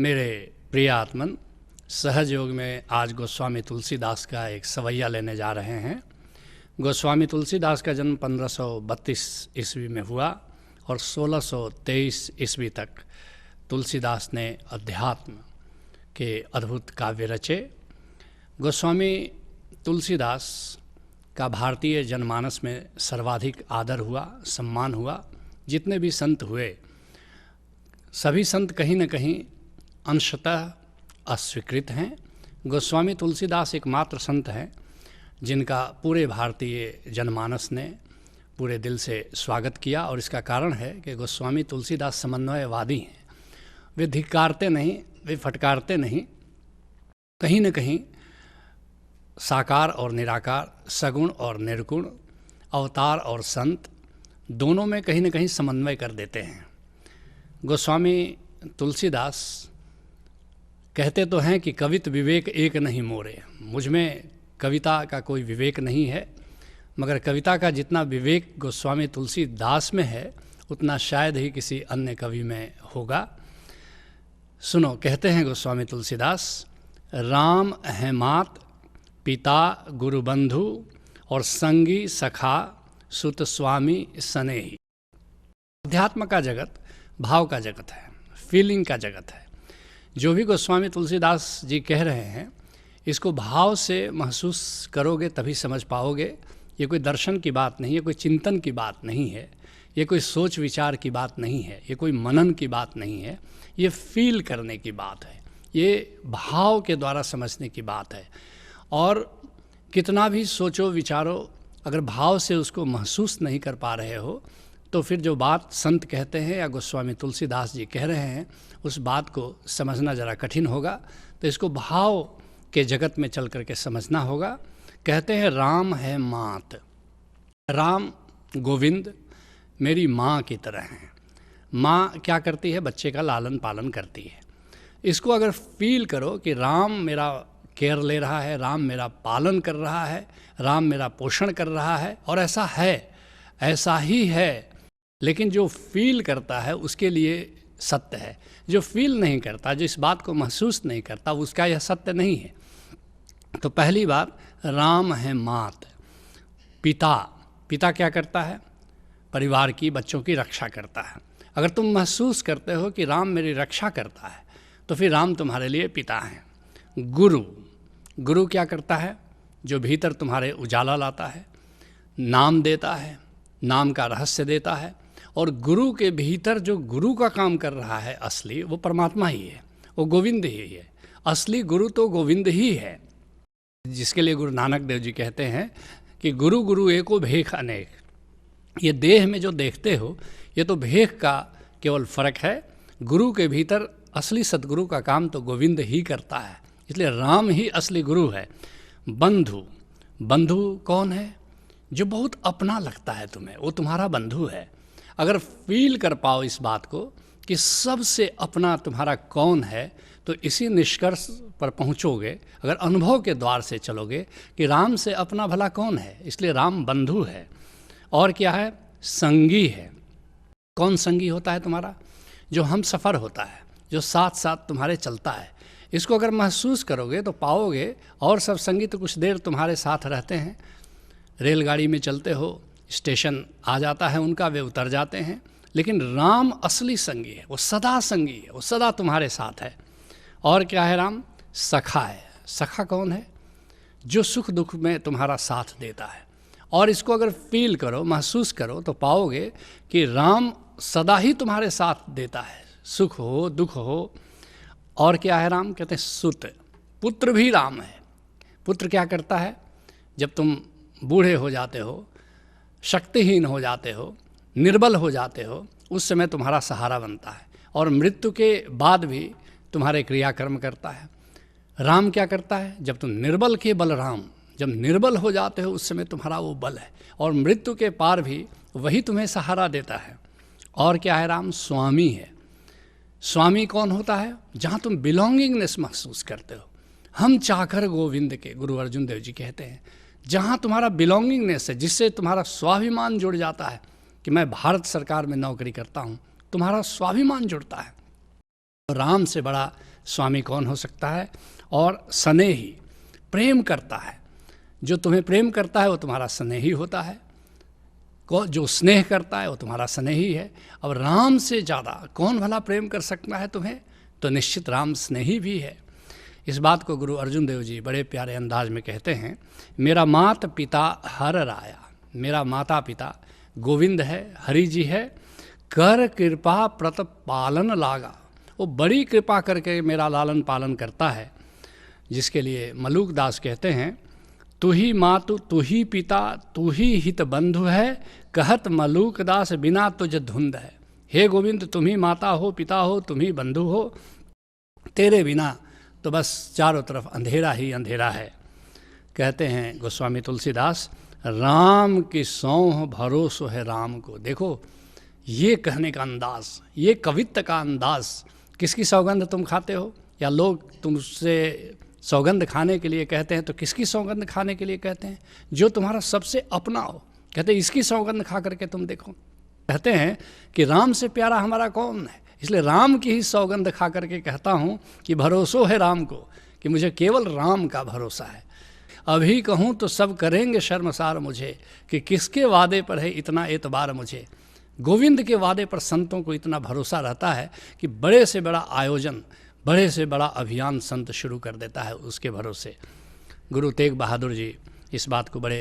मेरे प्रिय आत्मन, सहज योग में आज गोस्वामी तुलसीदास का एक सवैया लेने जा रहे हैं। गोस्वामी तुलसीदास का जन्म 1532 ईस्वी में हुआ और 1623 ईस्वी तक तुलसीदास ने अध्यात्म के अद्भुत काव्य रचे। गोस्वामी तुलसीदास का भारतीय जनमानस में सर्वाधिक आदर हुआ, सम्मान हुआ। जितने भी संत हुए सभी संत कहीं न कहीं अंशतः अस्वीकृत हैं। गोस्वामी तुलसीदास एकमात्र संत हैं जिनका पूरे भारतीय जनमानस ने पूरे दिल से स्वागत किया, और इसका कारण है कि गोस्वामी तुलसीदास समन्वयवादी हैं। वे धिक्कारते नहीं, वे फटकारते नहीं, कहीं न कहीं साकार और निराकार, सगुण और निर्गुण, अवतार और संत दोनों में कहीं न कहीं समन्वय कर देते हैं। गोस्वामी तुलसीदास कहते तो हैं कि कवित विवेक एक नहीं मोरे। मुझ में कविता का कोई विवेक नहीं है, मगर कविता का जितना विवेक गोस्वामी तुलसीदास में है उतना शायद ही किसी अन्य कवि में होगा। सुनो, कहते हैं गोस्वामी तुलसीदास, राम है मात, पिता गुरु बंधु, और संगी सखा सुत स्वामी स्नेही। अध्यात्म का जगत भाव का जगत है, फीलिंग का जगत है। जो भी गोस्वामी तुलसीदास जी कह रहे हैं इसको भाव से महसूस करोगे तभी समझ पाओगे। ये कोई दर्शन की बात नहीं है, कोई चिंतन की बात नहीं है, ये कोई सोच विचार की बात नहीं है, ये कोई मनन की बात नहीं है, ये फील करने की बात है, ये भाव के द्वारा समझने की बात है। और कितना भी सोचो विचारो, अगर भाव से उसको महसूस नहीं कर पा रहे हो तो फिर जो बात संत कहते हैं या गोस्वामी तुलसीदास जी कह रहे हैं उस बात को समझना ज़रा कठिन होगा। तो इसको भाव के जगत में चल करके समझना होगा। कहते हैं राम है मात, राम गोविंद मेरी माँ की तरह हैं। माँ क्या करती है? बच्चे का लालन पालन करती है। इसको अगर फील करो कि राम मेरा केयर ले रहा है, राम मेरा पालन कर रहा है, राम मेरा पोषण कर रहा है, और ऐसा है, ऐसा ही है। लेकिन जो फील करता है उसके लिए सत्य है, जो फील नहीं करता, जो इस बात को महसूस नहीं करता, उसका यह सत्य नहीं है। तो पहली बात, राम है मात। पिता, पिता क्या करता है? परिवार की, बच्चों की रक्षा करता है। अगर तुम महसूस करते हो कि राम मेरी रक्षा करता है तो फिर राम तुम्हारे लिए पिता हैं। गुरु, गुरु क्या करता है? जो भीतर तुम्हारे उजाला लाता है, नाम देता है, नाम का रहस्य देता है। और गुरु के भीतर जो गुरु का काम कर रहा है असली, वो परमात्मा ही है, वो गोविंद ही है। असली गुरु तो गोविंद ही है, जिसके लिए गुरु नानक देव जी कहते हैं कि गुरु गुरु एको भेख अनेक। ये देह में जो देखते हो ये तो भेख का केवल फर्क है। गुरु के भीतर असली सदगुरु का काम तो गोविंद ही करता है, इसलिए राम ही असली गुरु है। बंधु, बंधु कौन है? जो बहुत अपना लगता है तुम्हें, वो तुम्हारा बंधु है। अगर फील कर पाओ इस बात को कि सबसे अपना तुम्हारा कौन है, तो इसी निष्कर्ष पर पहुँचोगे अगर अनुभव के द्वार से चलोगे कि राम से अपना भला कौन है। इसलिए राम बंधु है। और क्या है? संगी है। कौन संगी होता है तुम्हारा? जो हम सफ़र होता है, जो साथ साथ तुम्हारे चलता है। इसको अगर महसूस करोगे तो पाओगे। और सब संगी तो कुछ देर तुम्हारे साथ रहते हैं, रेलगाड़ी में चलते हो, स्टेशन आ जाता है उनका, वे उतर जाते हैं। लेकिन राम असली संगी है, वो सदा संगी है, वो सदा तुम्हारे साथ है। और क्या है? राम सखा है। सखा कौन है? जो सुख दुख में तुम्हारा साथ देता है। और इसको अगर फील करो, महसूस करो, तो पाओगे कि राम सदा ही तुम्हारे साथ देता है, सुख हो दुख हो। और क्या है? राम कहते हैं सुत, पुत्र भी राम है। पुत्र क्या करता है? जब तुम बूढ़े हो जाते हो, शक्तिहीन हो जाते हो, निर्बल हो जाते हो, उस समय तुम्हारा सहारा बनता है, और मृत्यु के बाद भी तुम्हारे क्रियाकर्म करता है। राम क्या करता है? जब तुम निर्बल के बल राम, जब निर्बल हो जाते हो उस समय तुम्हारा वो बल है, और मृत्यु के पार भी वही तुम्हें सहारा देता है। और क्या है? राम स्वामी है। स्वामी कौन होता है? जहाँ तुम बिलोंगिंगनेस महसूस करते हो। हम चाकर गोविंद के, गुरु अर्जुन देव जी कहते हैं, जहाँ तुम्हारा बिलोंगिंगनेस है, जिससे तुम्हारा स्वाभिमान जुड़ जाता है कि मैं भारत सरकार में नौकरी करता हूँ, तुम्हारा स्वाभिमान जुड़ता है। राम से बड़ा स्वामी कौन हो सकता है। और स्नेही, प्रेम करता है, जो तुम्हें प्रेम करता है वो तुम्हारा स्नेही होता है, जो स्नेह करता है वो तुम्हारा स्नेही है। अब राम से ज़्यादा कौन भला प्रेम कर सकता है तुम्हें, तो निश्चित राम स्नेही भी है। इस बात को गुरु अर्जुन देव जी बड़े प्यारे अंदाज में कहते हैं, मेरा मात पिता हर राया, मेरा माता पिता गोविंद है, हरि जी है, कर कृपा प्रत पालन लागा, वो बड़ी कृपा करके मेरा लालन पालन करता है। जिसके लिए मलूक दास कहते हैं, तू ही मातु तू ही पिता तू ही हित बंधु है, कहत मलूक दास बिना तुझ धुंध है। हे गोविंद, तुम ही माता हो, पिता हो, तुम ही बंधु हो, तेरे बिना तो बस चारों तरफ अंधेरा ही अंधेरा है। कहते हैं गोस्वामी तुलसीदास, राम की सौंह भरोसो है राम को। देखो ये कहने का अंदाज, ये कवित्व का अंदाज, किसकी सौगंध तुम खाते हो, या लोग तुमसे सौगंध खाने के लिए कहते हैं तो किसकी सौगंध खाने के लिए कहते हैं, जो तुम्हारा सबसे अपना हो। कहते हैं इसकी सौगंध खा करके तुम देखो। कहते हैं कि राम से प्यारा हमारा कौन है, इसलिए राम की ही सौगंध खा करके कहता हूँ कि भरोसो है राम को, कि मुझे केवल राम का भरोसा है। अभी कहूँ तो सब करेंगे शर्मसार मुझे, कि किसके वादे पर है इतना एतबार मुझे। गोविंद के वादे पर संतों को इतना भरोसा रहता है कि बड़े से बड़ा आयोजन, बड़े से बड़ा अभियान संत शुरू कर देता है उसके भरोसे। गुरु तेग बहादुर जी इस बात को बड़े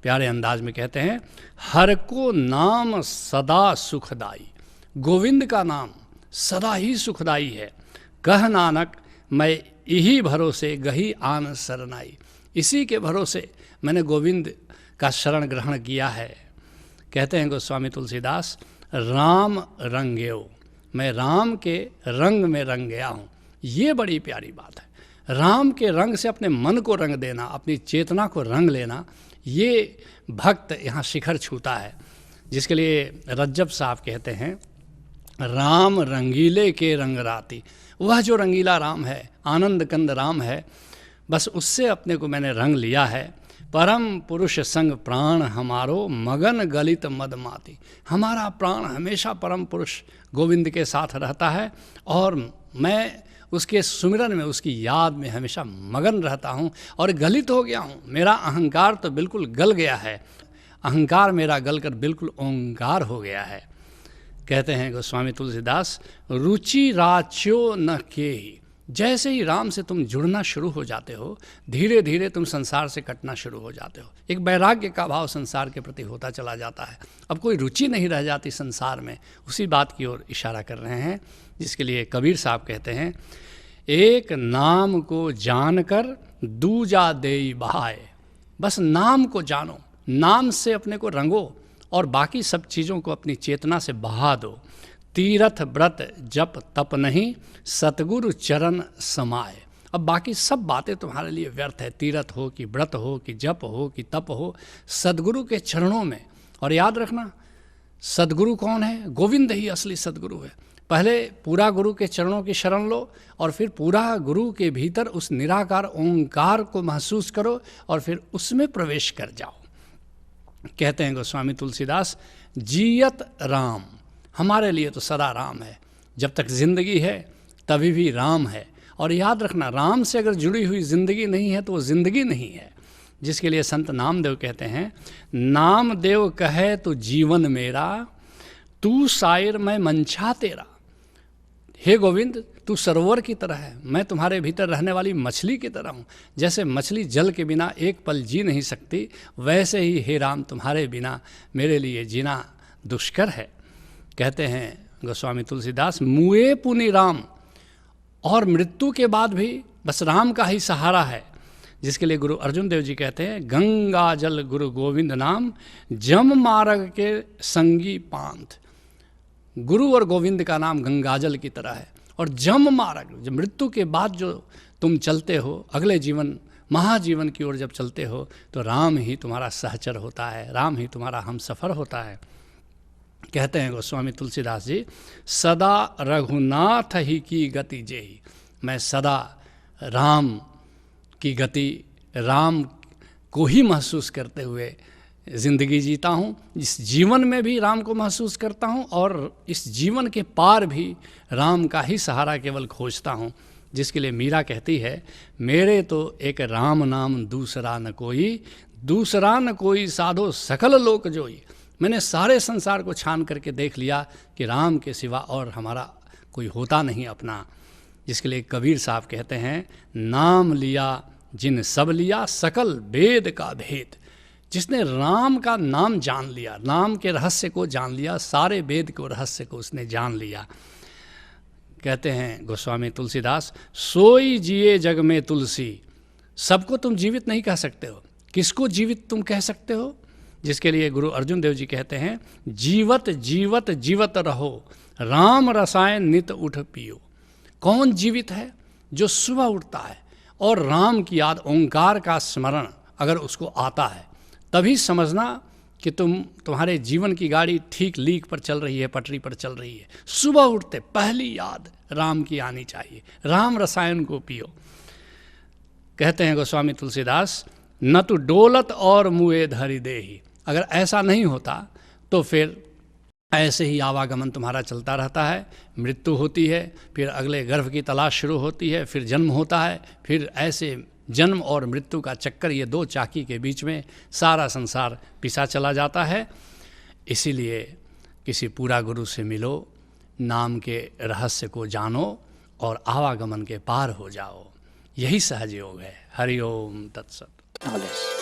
प्यारे अंदाज में कहते हैं, हर को नाम सदा सुखदाई, गोविंद का नाम सदा ही सुखदाई है। कह नानक मैं यही भरोसे गही आन शरणाई, इसी के भरोसे मैंने गोविंद का शरण ग्रहण किया है। कहते हैं गोस्वामी तुलसीदास, राम रंगेओ, मैं राम के रंग में रंग गया हूँ। ये बड़ी प्यारी बात है, राम के रंग से अपने मन को रंग देना, अपनी चेतना को रंग लेना, ये भक्त यहाँ शिखर छूता है। जिसके लिए रज्जब साहब कहते हैं, राम रंगीले के रंग राती, वह जो रंगीला राम है, आनंद कंद राम है, बस उससे अपने को मैंने रंग लिया है। परम पुरुष संग प्राण हमारो, मगन गलित मदमाती, हमारा प्राण हमेशा परम पुरुष गोविंद के साथ रहता है और मैं उसके सुमिरन में, उसकी याद में हमेशा मगन रहता हूँ और गलित हो गया हूँ। मेरा अहंकार तो बिल्कुल गल गया है, अहंकार मेरा गलकर बिल्कुल ओंकार हो गया है। कहते हैं गोस्वामी तुलसीदास, रुचि राच्यो न केहि, जैसे ही राम से तुम जुड़ना शुरू हो जाते हो, धीरे धीरे तुम संसार से कटना शुरू हो जाते हो। एक वैराग्य का भाव संसार के प्रति होता चला जाता है, अब कोई रुचि नहीं रह जाती संसार में। उसी बात की ओर इशारा कर रहे हैं, जिसके लिए कबीर साहब कहते हैं, एक नाम को जानकर दूजा देई बहाए, बस नाम को जानो, नाम से अपने को रंगो और बाकी सब चीज़ों को अपनी चेतना से बहा दो। तीरथ व्रत जप तप नहीं, सतगुरु चरण समाए। अब बाकी सब बातें तुम्हारे लिए व्यर्थ है, तीरथ हो कि व्रत हो कि जप हो कि तप हो, सदगुरु के चरणों में। और याद रखना, सदगुरु कौन है, गोविंद ही असली सदगुरु है। पहले पूरा गुरु के चरणों की शरण लो और फिर पूरा गुरु के भीतर उस निराकार ओंकार को महसूस करो और फिर उसमें प्रवेश कर जाओ। कहते हैं गोस्वामी तुलसीदास, जियत राम, हमारे लिए तो सदा राम है, जब तक जिंदगी है तभी भी राम है। और याद रखना, राम से अगर जुड़ी हुई जिंदगी नहीं है तो वो जिंदगी नहीं है। जिसके लिए संत नामदेव कहते हैं, नामदेव कहे तो जीवन मेरा, तू शायर मैं मंछा तेरा। हे गोविंद, तू सरोवर की तरह है, मैं तुम्हारे भीतर रहने वाली मछली की तरह हूँ। जैसे मछली जल के बिना एक पल जी नहीं सकती, वैसे ही हे राम तुम्हारे बिना मेरे लिए जीना दुष्कर है। कहते हैं गोस्वामी तुलसीदास, मुए पुनि राम, और मृत्यु के बाद भी बस राम का ही सहारा है। जिसके लिए गुरु अर्जुन देव जी कहते हैं, गंगा जल गुरु गोविंद नाम, जम मार्ग के संगी पांथ। गुरु और गोविंद का नाम गंगाजल की तरह है और जम मार्ग, जब मृत्यु के बाद जो तुम चलते हो अगले जीवन महाजीवन की ओर जब चलते हो, तो राम ही तुम्हारा सहचर होता है, राम ही तुम्हारा हमसफ़र होता है। कहते हैं गोस्वामी तुलसीदास जी, सदा रघुनाथ ही की गति जेहि, मैं सदा राम की गति, राम को ही महसूस करते हुए ज़िंदगी जीता हूँ, इस जीवन में भी राम को महसूस करता हूँ और इस जीवन के पार भी राम का ही सहारा केवल खोजता हूँ। जिसके लिए मीरा कहती है, मेरे तो एक राम नाम दूसरा न कोई, दूसरा न कोई साधो सकल लोक जोई। मैंने सारे संसार को छान करके देख लिया कि राम के सिवा और हमारा कोई होता नहीं अपना। जिसके लिए कबीर साहब कहते हैं, नाम लिया जिन सब लिया सकल वेद का भेद। जिसने राम का नाम जान लिया, नाम के रहस्य को जान लिया, सारे वेद को रहस्य को उसने जान लिया। कहते हैं गोस्वामी तुलसीदास, सोई जिए जग में तुलसी। सबको तुम जीवित नहीं कह सकते हो, किसको जीवित तुम कह सकते हो? जिसके लिए गुरु अर्जुन देव जी कहते हैं, जीवत जीवत जीवत रहो, राम रसायन नित उठ पियो। कौन जीवित है? जो सुबह उठता है और राम की याद, ओंकार का स्मरण अगर उसको आता है, तभी समझना कि तुम्हारे जीवन की गाड़ी ठीक लीक पर चल रही है, पटरी पर चल रही है। सुबह उठते पहली याद राम की आनी चाहिए, राम रसायन को पियो। कहते हैं गोस्वामी तुलसीदास, न तो डोलत और मुए धरि देही। अगर ऐसा नहीं होता तो फिर ऐसे ही आवागमन तुम्हारा चलता रहता है, मृत्यु होती है, फिर अगले गर्भ की तलाश शुरू होती है, फिर जन्म होता है, फिर ऐसे जन्म और मृत्यु का चक्कर, ये दो चाकी के बीच में सारा संसार पिसा चला जाता है। इसीलिए किसी पूरा गुरु से मिलो, नाम के रहस्य को जानो और आवागमन के पार हो जाओ। यही सहज योग है। हरि ओम तत्सत।